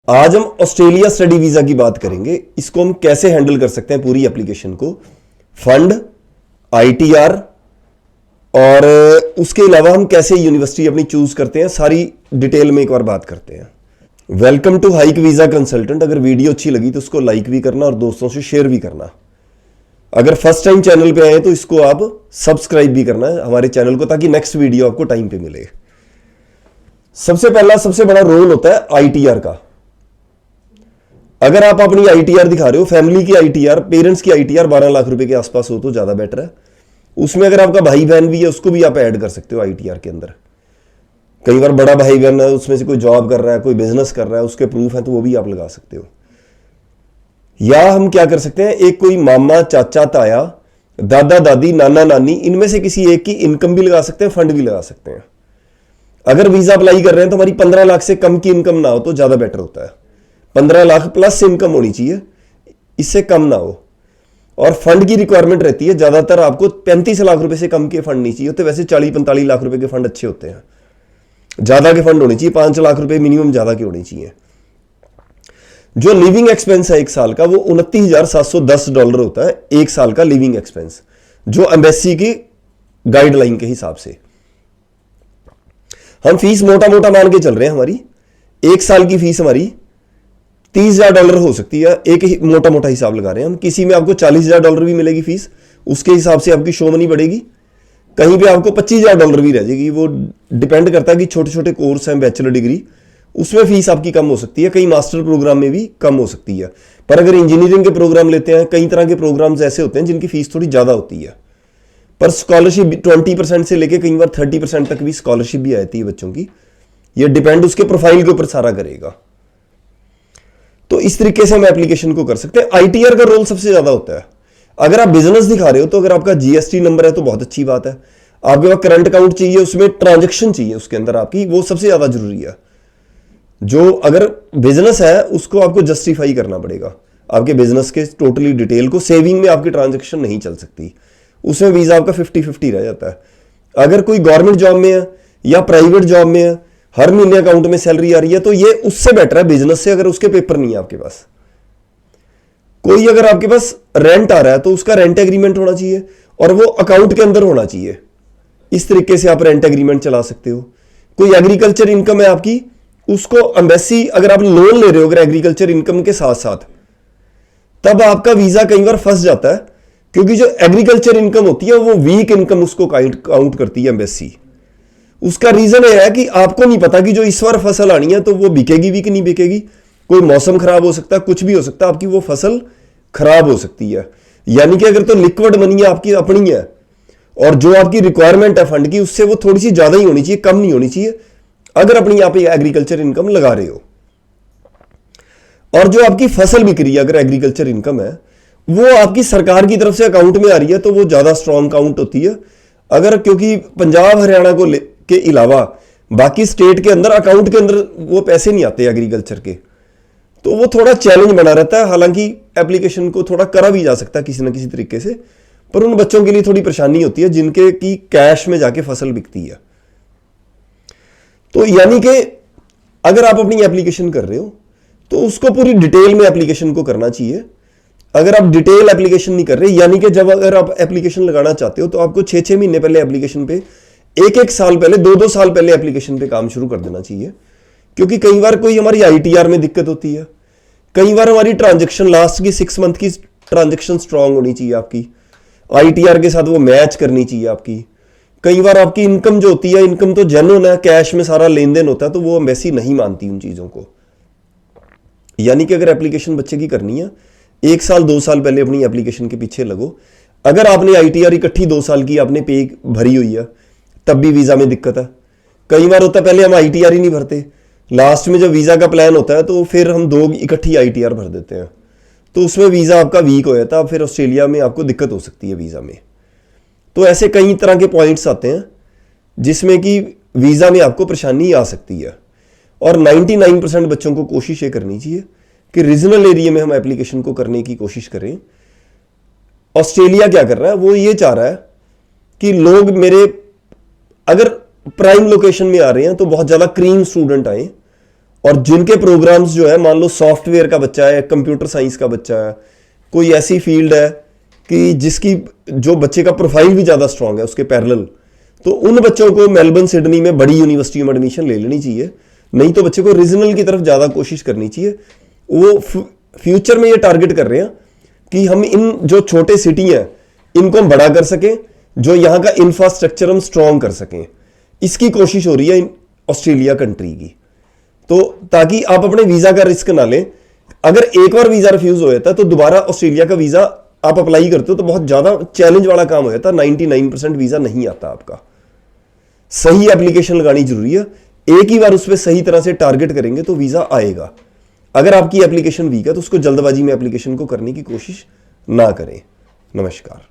आज हम Australia study visa की बात करेंगे। इसको हम कैसे हैंडल कर सकते हैं, पूरी एप्लीकेशन को, फंड, आईटीआर और उसके अलावा हम कैसे यूनिवर्सिटी अपनी चूज करते हैं, सारी डिटेल में एक बार बात करते हैं। Welcome to hike visa consultant. अगर वीडियो अच्छी लगी तो उसको लाइक भी करना और दोस्तों से शेयर भी करना। अगर फर्स्ट टाइम चैनल पे आए तो इसको आप सब्सक्राइब भी करना है हमारे चैनल को, ताकि नेक्स्ट वीडियो आपको टाइम पे मिले। सबसे पहला सबसे बड़ा रोल होता है आईटीआर का। अगर आप अपनी आईटीआर दिखा रहे हो, फैमिली की आईटीआर, पेरेंट्स की आईटीआर 12 लाख रुपए के आसपास हो तो ज्यादा बेटर है। उसमें अगर आपका भाई बहन भी है उसको भी आप ऐड कर सकते हो आईटीआर के अंदर। कई बार बड़ा भाई बहन है, उसमें से कोई जॉब कर रहा है, कोई बिजनेस कर रहा है, उसके प्रूफ है तो वो भी आप लगा सकते हो। या हम क्या कर सकते हैं, एक कोई मामा, चाचा, ताया, दादा, दादी, नाना, नानी, इनमें से किसी एक की इनकम भी लगा सकते हैं, फंड भी लगा सकते हैं। अगर वीजा अप्लाई कर रहे हैं तो हमारी 15 लाख से कम की इनकम ना हो तो ज्यादा बेटर होता है। 15 लाख प्लस इनकम होनी चाहिए, इससे कम ना हो। और फंड की रिक्वायरमेंट रहती है, ज्यादातर आपको 35 लाख रुपए से कम के फंड नहीं चाहिए होते। वैसे 40-45 लाख रुपए के फंड अच्छे होते हैं। ज्यादा के फंड होने चाहिए, 5 लाख रुपए मिनिमम ज्यादा के होने चाहिए। जो लिविंग एक्सपेंस है एक साल का, वो $29,710 होता है एक साल का लिविंग एक्सपेंस, जो एम्बेसी की गाइडलाइन के हिसाब से। हम फीस मोटा मोटा मान के चल रहे हैं। हमारी एक साल की फीस हमारी $30,000 हो सकती है। एक ही मोटा मोटा हिसाब लगा रहे हैं हम। किसी में आपको $40,000 भी मिलेगी फीस, उसके हिसाब से आपकी शो मनी बढ़ेगी। कहीं पे आपको $25,000 भी रह जाएगी। वो डिपेंड करता है कि छोटे छोटे कोर्स हैं, बैचलर डिग्री, उसमें फीस आपकी कम हो सकती है। कई मास्टर प्रोग्राम में भी कम हो सकती है। पर अगर इंजीनियरिंग के प्रोग्राम लेते हैं, कई तरह के प्रोग्राम्स ऐसे होते हैं जिनकी फीस थोड़ी ज्यादा होती है। पर स्कॉलरशिप 20% से लेके कई बार 30% तक भी स्कॉलरशिप भी आती है बच्चों की। ये डिपेंड उसके प्रोफाइल के ऊपर सारा करेगा। तो इस तरीके से हम एप्लीकेशन को कर सकते हैं। आईटीआर का रोल सबसे ज्यादा होता है। अगर आप बिजनेस दिखा रहे हो तो अगर आपका जीएसटी नंबर है तो बहुत अच्छी बात है। आपके पास करंट अकाउंट चाहिए, उसमें ट्रांजैक्शन चाहिए उसके अंदर आपकी, वो सबसे ज्यादा जरूरी है। जो अगर बिजनेस है उसको आपको जस्टिफाई करना पड़ेगा, आपके बिजनेस के टोटली डिटेल को। सेविंग में आपकी ट्रांजैक्शन नहीं चल सकती, उसमें वीजा आपका 50-50 रह जाता है। अगर कोई गवर्नमेंट जॉब में है या प्राइवेट जॉब में है, हर महीने अकाउंट में सैलरी आ रही है, तो ये उससे बेटर है बिजनेस से। अगर उसके पेपर नहीं है आपके पास, कोई अगर आपके पास रेंट आ रहा है तो उसका रेंट एग्रीमेंट होना चाहिए और वो अकाउंट के अंदर होना चाहिए। इस तरीके से आप रेंट एग्रीमेंट चला सकते हो। कोई एग्रीकल्चर इनकम है आपकी, उसको एम्बेसी, अगर आप लोन ले रहे हो अगर एग्रीकल्चर इनकम के साथ साथ, तब आपका वीजा कई बार फंस जाता है, क्योंकि जो एग्रीकल्चर इनकम होती है वो वीक इनकम उसको काउंट करती है एम्बेसी। उसका रीजन यह है कि आपको नहीं पता कि जो इस बार फसल आनी है तो वो बिकेगी भी कि नहीं बिकेगी। कोई मौसम खराब हो सकता है, कुछ भी हो सकता है, आपकी वो फसल खराब हो सकती है। यानी कि अगर तो लिक्विड मनी आपकी अपनी है और जो आपकी रिक्वायरमेंट है फंड की, उससे वो थोड़ी सी ज्यादा ही होनी चाहिए, कम नहीं होनी चाहिए, अगर अपनी आप एग्रीकल्चर इनकम लगा रहे हो। और जो आपकी फसल बिक रही है, अगर एग्रीकल्चर इनकम है, वो आपकी सरकार की तरफ से अकाउंट में आ रही है तो वो ज्यादा स्ट्रॉन्ग काउंट होती है। अगर क्योंकि पंजाब हरियाणा को के अलावा बाकी स्टेट के अंदर अकाउंट के अंदर वो पैसे नहीं आते एग्रीकल्चर के, तो वो थोड़ा चैलेंज बना रहता है। हालांकि एप्लीकेशन को थोड़ा करा भी जा सकता है किसी ना किसी तरीके से, पर उन बच्चों के लिए थोड़ी परेशानी होती है जिनके की कैश में जाके फसल बिकती है। तो यानी कि अगर आप अपनी एप्लीकेशन कर रहे हो तो उसको पूरी डिटेल में एप्लीकेशन को करना चाहिए। अगर आप डिटेल एप्लीकेशन नहीं कर रहे, यानी कि जब अगर आप एप्लीकेशन लगाना चाहते हो तो आपको 6-6 महीने पहले एप्लीकेशन पे, 1-1 साल पहले, 2-2 साल पहले एप्लीकेशन पे काम शुरू कर देना चाहिए। क्योंकि कई बार कोई हमारी आईटीआर में दिक्कत होती है, कई बार हमारी ट्रांजैक्शन लास्ट की 6 मंथ की ट्रांजैक्शन स्ट्रांग होनी चाहिए आपकी, आईटीआर के साथ वो मैच करनी चाहिए आपकी। कई बार आपकी इनकम जो होती है, इनकम तो जेन्युइन है, कैश में सारा लेन देन होता है, तो वो एम्बेसी नहीं मानती उन चीजों को। यानी कि अगर एप्लीकेशन बच्चे की करनी है, 1 साल 2 साल पहले अपनी एप्लीकेशन के पीछे लगो। अगर आपने आईटीआर इकट्ठी 2 साल की आपने पे भरी हुई है, तब भी वीजा में दिक्कत है। कई बार होता है पहले हम आईटीआर ही नहीं भरते, लास्ट में जब वीजा का प्लान होता है तो फिर हम 2 इकट्ठी आईटीआर भर देते हैं, तो उसमें वीजा आपका वीक हो जाता है। फिर ऑस्ट्रेलिया में आपको दिक्कत हो सकती है वीजा में। तो ऐसे कई तरह के पॉइंट्स आते हैं जिसमें कि वीजा में आपको परेशानी आ सकती है। और 99% बच्चों को कोशिश ये करनी चाहिए कि रीजनल एरिया में हम एप्लीकेशन को करने की कोशिश करें। ऑस्ट्रेलिया क्या कर रहा है, वो ये चाह रहा है कि लोग मेरे अगर प्राइम लोकेशन में आ रहे हैं तो बहुत ज्यादा क्रीम स्टूडेंट आए और जिनके प्रोग्राम्स जो है, मान लो सॉफ्टवेयर का बच्चा है, कंप्यूटर साइंस का बच्चा है, कोई ऐसी फील्ड है कि जिसकी जो बच्चे का प्रोफाइल भी ज़्यादा स्ट्रांग है उसके पैरेलल, तो उन बच्चों को मेलबर्न सिडनी में बड़ी यूनिवर्सिटी में एडमिशन ले लेनी चाहिए। नहीं तो बच्चे को रीजनल की तरफ ज़्यादा कोशिश करनी चाहिए। वो फ्यूचर में ये टारगेट कर रहे हैं कि हम इन जो छोटे सिटी हैं इनको हम बड़ा कर सकें, जो यहाँ का इंफ्रास्ट्रक्चर हम स्ट्रांग कर सकें, इसकी कोशिश हो रही है ऑस्ट्रेलिया कंट्री की। तो ताकि आप अपने वीज़ा का रिस्क ना लें। अगर एक बार वीज़ा रिफ्यूज़ हो जाता है तो दोबारा ऑस्ट्रेलिया का वीज़ा आप अप्लाई करते हो तो बहुत ज़्यादा चैलेंज वाला काम हो जाता है। 99% वीज़ा नहीं आता आपका। सही एप्लीकेशन लगानी जरूरी है। एक ही बार उस पर सही तरह से टारगेट करेंगे तो वीज़ा आएगा। अगर आपकी एप्लीकेशन वीक है तो उसको जल्दबाजी में एप्लीकेशन को करने की कोशिश ना करें। नमस्कार।